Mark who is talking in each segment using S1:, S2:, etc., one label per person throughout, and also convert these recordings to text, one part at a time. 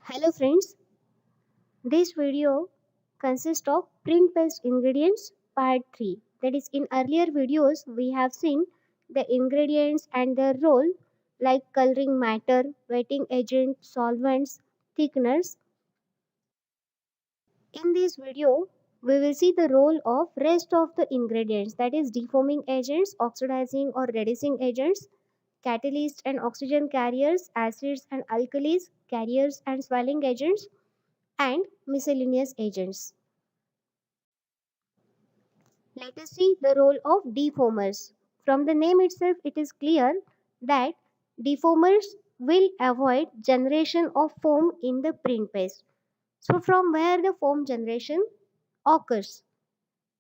S1: Hello friends, this video consists of print based ingredients part 3. That is, in earlier videos we have seen the ingredients and their role like coloring matter, wetting agent, solvents, thickeners. In this video we will see the role of rest of the ingredients, that is deforming agents, oxidizing or reducing agents, catalysts and oxygen carriers, acids and alkalis, carriers and swelling agents, and miscellaneous agents. Let us see the role of defoamers. From the name itself, it is clear that defoamers will avoid generation of foam in the print paste. So, from where the foam generation occurs?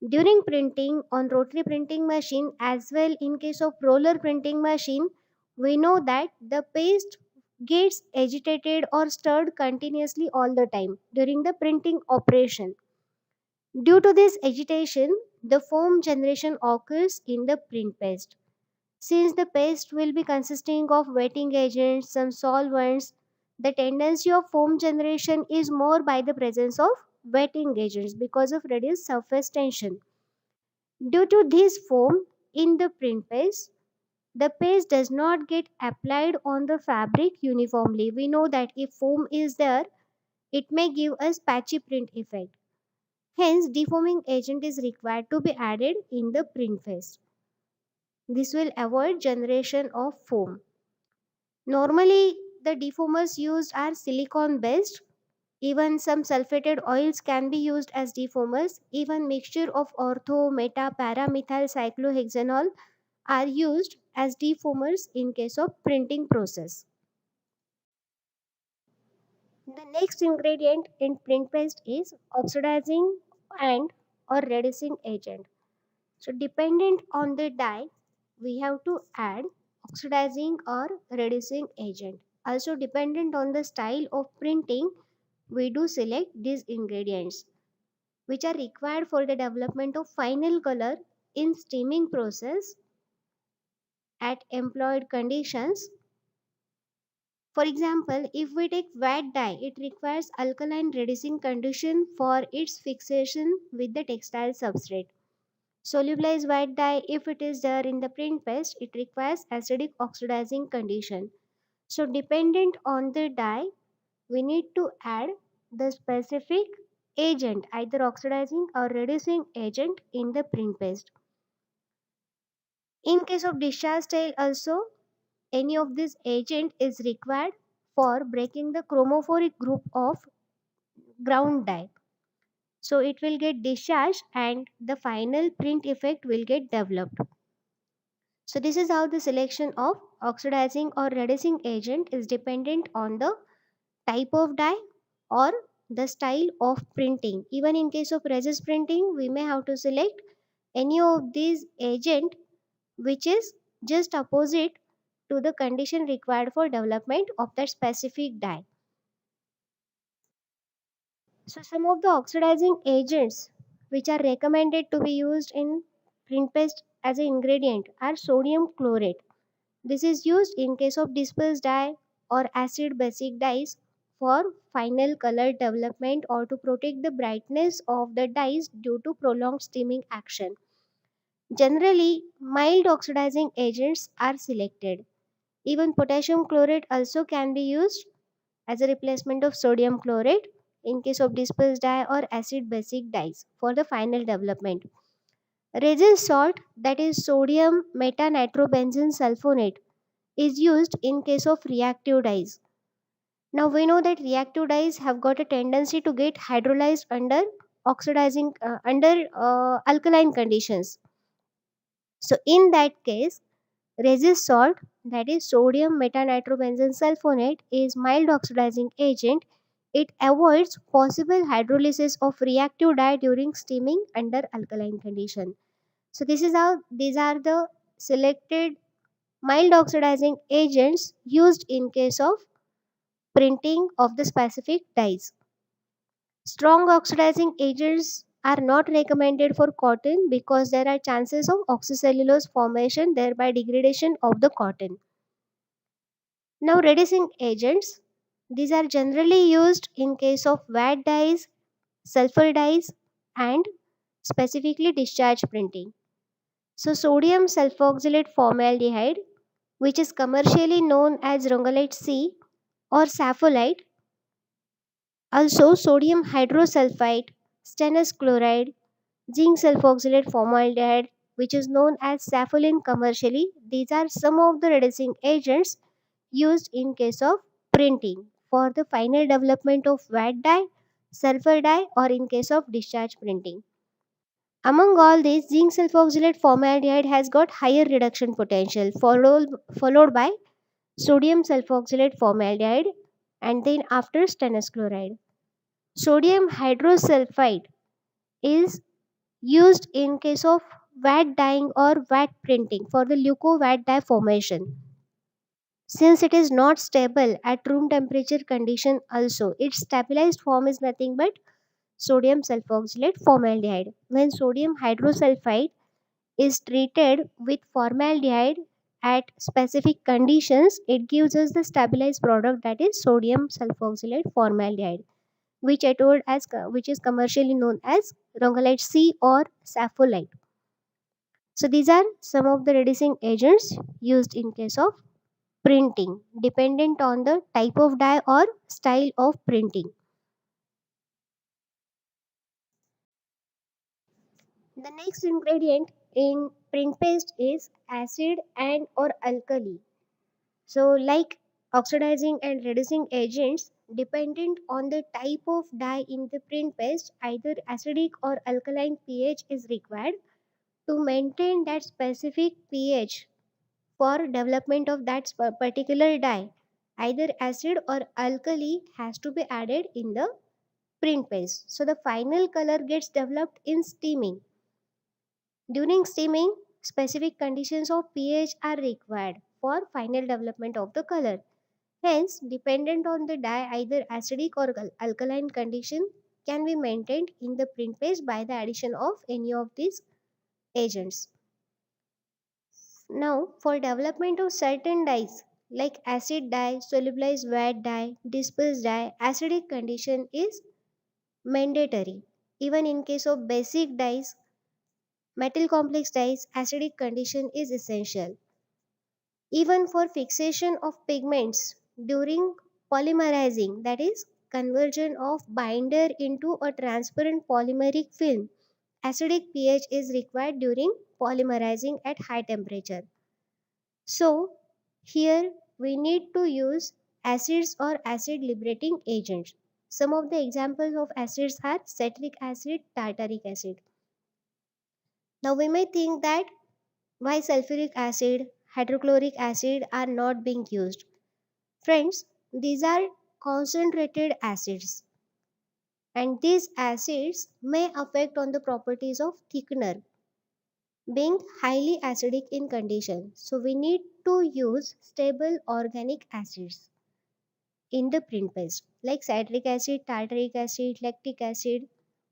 S1: During printing on rotary printing machine as well in case of roller printing machine, we know that the paste gets agitated or stirred continuously all the time during the printing operation. Due to this agitation, the foam generation occurs in the print paste. Since the paste will be consisting of wetting agents, some solvents, the tendency of foam generation is more by the presence of wetting agents because of reduced surface tension. Due to this foam in the print paste, the paste does not get applied on the fabric uniformly. We know that if foam is there, it may give us patchy print effect. Hence, defoaming agent is required to be added in the print phase. This will avoid generation of foam. Normally, the defoamers used are silicone based. Even some sulfated oils can be used as defoamers. Even mixture of ortho, meta, paramethyl cyclohexanol are used as defoamers in case of printing process. The next ingredient in print paste is oxidizing and or reducing agent. So dependent on the dye, we have to add oxidizing or reducing agent. Also dependent on the style of printing, we do select these ingredients which are required for the development of final color in steaming process at employed conditions. For example, if we take wet dye, it requires alkaline reducing condition for its fixation with the textile substrate. Solubilized white dye, if it is there in the print paste, it requires acidic oxidizing condition. So dependent on the dye, we need to add the specific agent, either oxidizing or reducing agent in the print paste. In case of discharge style also, any of this agent is required for breaking the chromophoric group of ground dye. So it will get discharged and the final print effect will get developed. So this is how the selection of oxidizing or reducing agent is dependent on the type of dye or the style of printing. Even in case of resist printing, we may have to select any of these agent which is just opposite to the condition required for development of that specific dye. So some of the oxidizing agents which are recommended to be used in print paste as an ingredient are sodium chlorate. This is used in case of dispersed dye or acid basic dyes for final color development or to protect the brightness of the dyes due to prolonged steaming action. Generally, mild oxidizing agents are selected. Even potassium chlorate also can be used as a replacement of sodium chlorate in case of dispersed dye or acid basic dyes for the final development. Resin salt, that is sodium metanitrobenzene sulfonate, is used in case of reactive dyes. Now we know that reactive dyes have got a tendency to get hydrolyzed under alkaline conditions. So in that case, resist salt, that is sodium metanitrobenzene sulfonate, is mild oxidizing agent. It avoids possible hydrolysis of reactive dye during steaming under alkaline condition. So this is how these are the selected mild oxidizing agents used in case of printing of the specific dyes. Strong oxidizing agents are not recommended for cotton because there are chances of oxycellulose formation, thereby degradation of the cotton. Now, reducing agents, These are generally used in case of wet dyes, sulfur dyes, and specifically discharge printing. So, sodium sulfoxylate formaldehyde, which is commercially known as Rongalite C or sapholite, also sodium hydrosulfite, stannous chloride, zinc sulfoxylate formaldehyde, which is known as sapholin commercially. These are some of the reducing agents used in case of printing for the final development of wet dye, sulfur dye, or in case of discharge printing. Among all these, zinc sulfoxylate formaldehyde has got higher reduction potential, followed by sodium sulfoxylate formaldehyde, and then after stannous chloride. Sodium hydrosulfide is used in case of wet dyeing or wet printing for the leuco wet dye formation. Since it is not stable at room temperature condition also, its stabilized form is nothing but sodium sulfoxylate formaldehyde. When sodium hydrosulfide is treated with formaldehyde at specific conditions, it gives us the stabilized product, that is sodium sulfoxylate formaldehyde, which I told as which is commercially known as Rongalite C or sapholite. So these are some of the reducing agents used in case of printing, dependent on the type of dye or style of printing. The next ingredient in print paste is acid and or alkali. So like oxidizing and reducing agents, dependent on the type of dye in the print paste, either acidic or alkaline pH is required to maintain that specific pH for development of that particular dye. Either acid or alkali has to be added in the print paste. So the final color gets developed in steaming. During steaming, specific conditions of pH are required for final development of the color. Hence, dependent on the dye, either acidic or alkaline condition can be maintained in the print paste by the addition of any of these agents. Now, for development of certain dyes like acid dye, solubilized wet dye, dispersed dye, acidic condition is mandatory. Even in case of basic dyes, metal complex dyes, acidic condition is essential. Even for fixation of pigments during polymerizing, that is conversion of binder into a transparent polymeric film, acidic pH is required during polymerizing at high temperature. So here we need to use acids or acid liberating agents. Some of the examples of acids are citric acid, tartaric acid. Now we may think that why sulfuric acid, hydrochloric acid are not being used. Friends, these are concentrated acids, and these acids may affect on the properties of thickener, being highly acidic in condition. So we need to use stable organic acids in the print paste like citric acid, tartaric acid, lactic acid,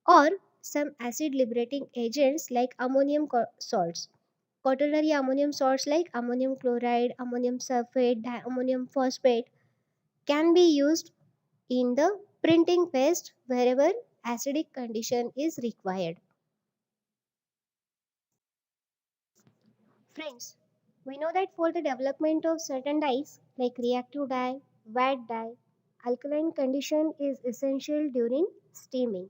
S1: or some acid liberating agents like ammonium salts. Quaternary ammonium salts like ammonium chloride, ammonium sulfate, diammonium phosphate can be used in the printing paste wherever acidic condition is required. Friends, we know that for the development of certain dyes like reactive dye, wet dye, alkaline condition is essential during steaming.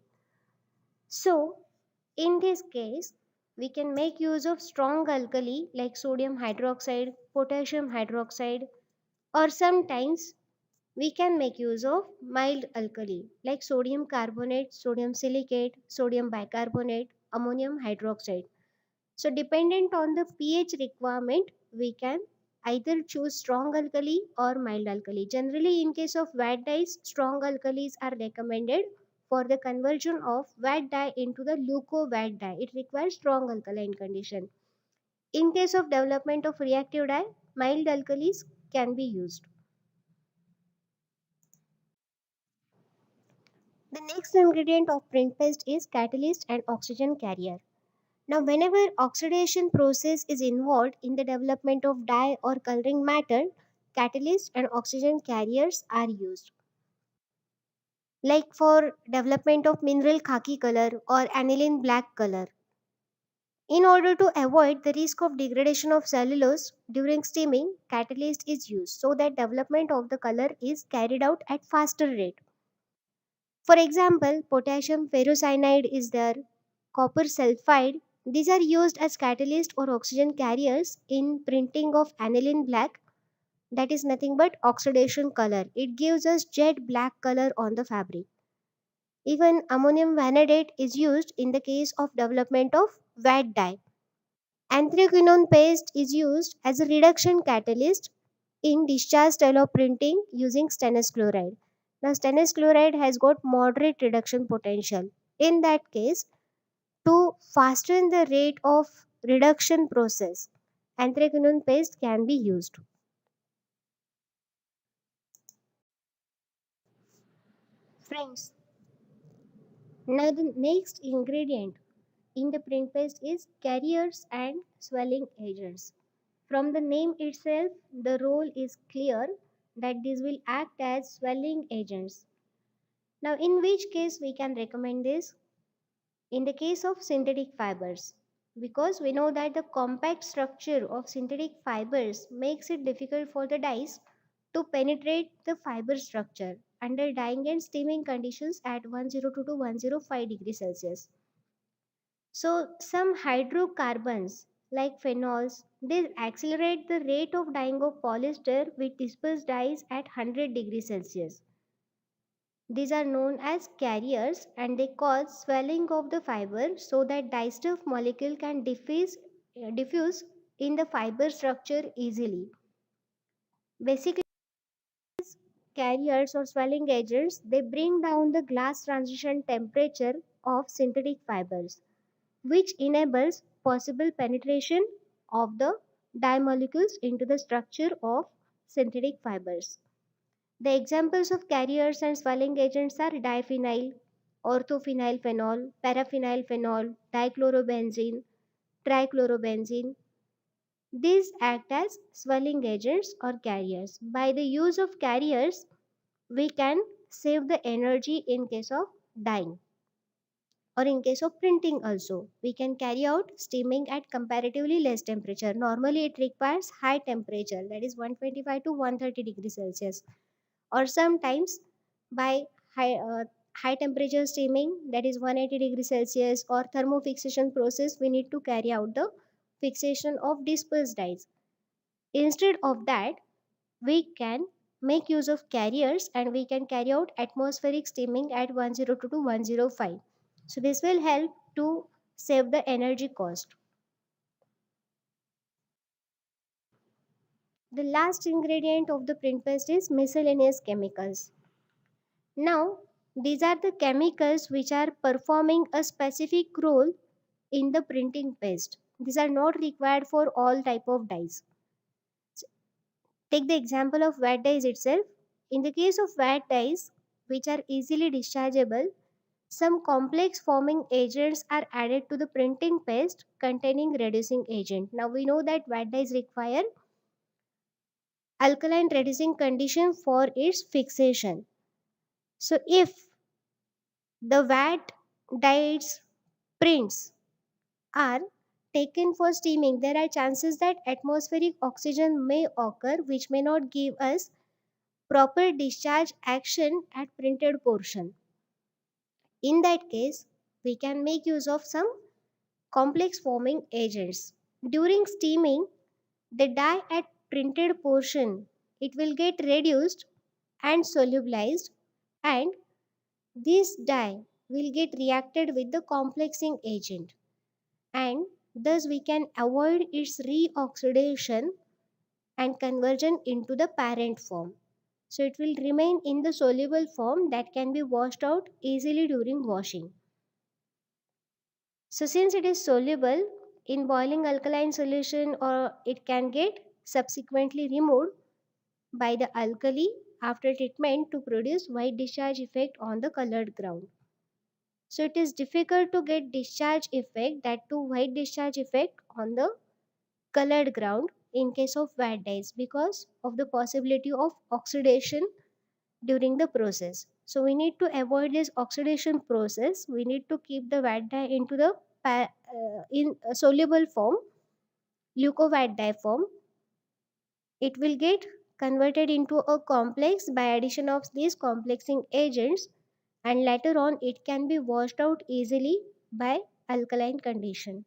S1: So, in this case, we can make use of strong alkali like sodium hydroxide, potassium hydroxide, or sometimes we can make use of mild alkali like sodium carbonate, sodium silicate, sodium bicarbonate, ammonium hydroxide. So, dependent on the pH requirement, we can either choose strong alkali or mild alkali. Generally, in case of wet dyes, strong alkalis are recommended for the conversion of wet dye into the leuco wet dye. It requires strong alkaline condition. In case of development of reactive dye, mild alkalis can be used. The next ingredient of print paste is catalyst and oxygen carrier. Now, whenever oxidation process is involved in the development of dye or coloring matter, catalysts and oxygen carriers are used. like for development of mineral khaki color or aniline black color. In order to avoid the risk of degradation of cellulose during steaming, catalyst is used so that development of the color is carried out at faster rate. For example, potassium ferrocyanide is there, copper sulfide. These are used as catalyst or oxygen carriers in printing of aniline black, that is nothing but oxidation color. It gives us jet black color on the fabric. Even ammonium vanadate is used in the case of development of wet dye. Anthraquinone paste is used as a reduction catalyst in discharge tallow printing using stannous chloride. Now, stannous chloride has got moderate reduction potential. In that case, to fasten the rate of reduction process, anthraquinone paste can be used. Friends, now the next ingredient in the print paste is carriers and swelling agents. From the name itself, the role is clear that these will act as swelling agents. Now, in which case we can recommend this? In the case of synthetic fibers, because we know that the compact structure of synthetic fibers makes it difficult for the dyes to penetrate the fiber structure under dyeing and steaming conditions at 102 to 105 degrees Celsius. So, some hydrocarbons like phenols, they accelerate the rate of dyeing of polyester with dispersed dyes at 100 degrees Celsius. These are known as carriers and they cause swelling of the fiber so that dyestuff molecule can diffuse in the fiber structure easily. Basically, carriers or swelling agents, they bring down the glass transition temperature of synthetic fibers, which enables possible penetration of the dye molecules into the structure of synthetic fibers. The examples of carriers and swelling agents are diphenyl, orthophenylphenol, paraphenylphenol, dichlorobenzene, trichlorobenzene. These act as swelling agents or carriers. By the use of carriers, we can save the energy in case of dyeing or in case of printing also. We can carry out steaming at comparatively less temperature. Normally it requires high temperature, that is 125 to 130 degrees Celsius, or sometimes by high, uh, high temperature steaming, that is 180 degrees Celsius, or thermofixation process, we need to carry out the fixation of dispersed dyes. Instead of that, we can make use of carriers and we can carry out atmospheric steaming at 102 to 105. So this will help to save the energy cost. The last ingredient of the print paste is miscellaneous chemicals. Now, these are the chemicals which are performing a specific role in the printing paste. These are not required for all type of dyes. Take the example of wet dyes itself. In the case of wet dyes, which are easily dischargeable, some complex forming agents are added to the printing paste containing reducing agent. Now we know that wet dyes require alkaline reducing condition for its fixation. So if the wet dyes prints are taken for steaming, there are chances that atmospheric oxygen may occur which may not give us proper discharge action at printed portion. In that case, we can make use of some complex forming agents. During steaming, the dye at printed portion, it will get reduced and solubilized, and this dye will get reacted with the complexing agent, and thus we can avoid its reoxidation and conversion into the parent form. So it will remain in the soluble form that can be washed out easily during washing. So since it is soluble in boiling alkaline solution, or it can get subsequently removed by the alkali after treatment to produce white discharge effect on the colored ground. So it is difficult to get discharge effect, that too white discharge effect on the colored ground in case of wet dyes because of the possibility of oxidation during the process. So we need to avoid this oxidation process. We need to keep the wet dye into the in a soluble form, leuco-wet dye form. It will get converted into a complex by addition of these complexing agents, and later on it can be washed out easily by alkaline condition.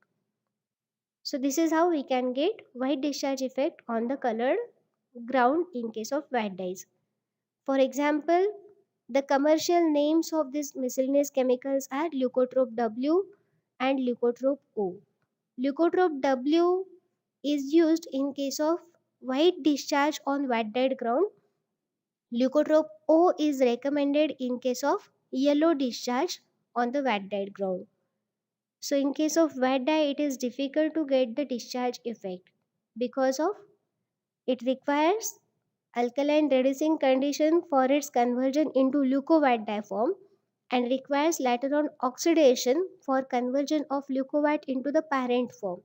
S1: So this is how we can get white discharge effect on the colored ground in case of wet dyes. For example, the commercial names of these miscellaneous chemicals are Leukotrope W and Leukotrope O. Leukotrope W is used in case of white discharge on wet dyed ground. Leukotrope O is recommended in case of yellow discharge on the wet dyed ground. So in case of wet dye, it is difficult to get the discharge effect because of it requires alkaline reducing condition for its conversion into leuco-wet dye form, and requires later on oxidation for conversion of leuco-wet into the parent form.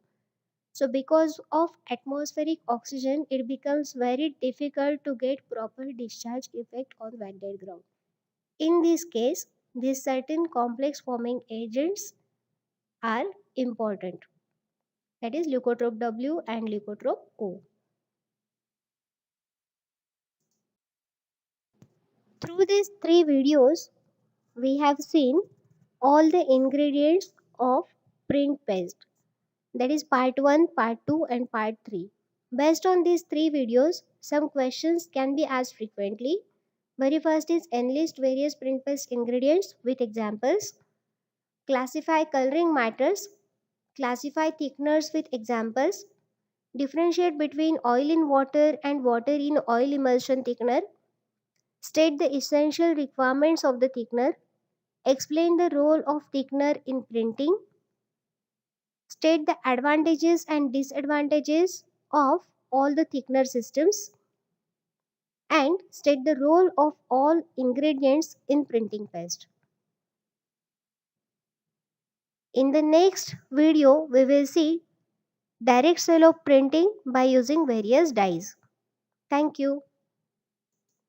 S1: So because of atmospheric oxygen, it becomes very difficult to get proper discharge effect on wet dyed ground. In this case, these certain complex forming agents are important, that is leukotrope W and leukotrope O. Through these three videos, we have seen all the ingredients of print paste, that is part 1, part 2 and part 3. Based on these three videos, some questions can be asked frequently. Very first is enlist various print paste ingredients with examples, classify coloring matters, classify thickeners with examples, differentiate between oil in water and water in oil emulsion thickener, state the essential requirements of the thickener, explain the role of thickener in printing, state the advantages and disadvantages of all the thickener systems, and state the role of all ingredients in printing paste. In the next video, we will see direct sale of printing by using various dyes. Thank you.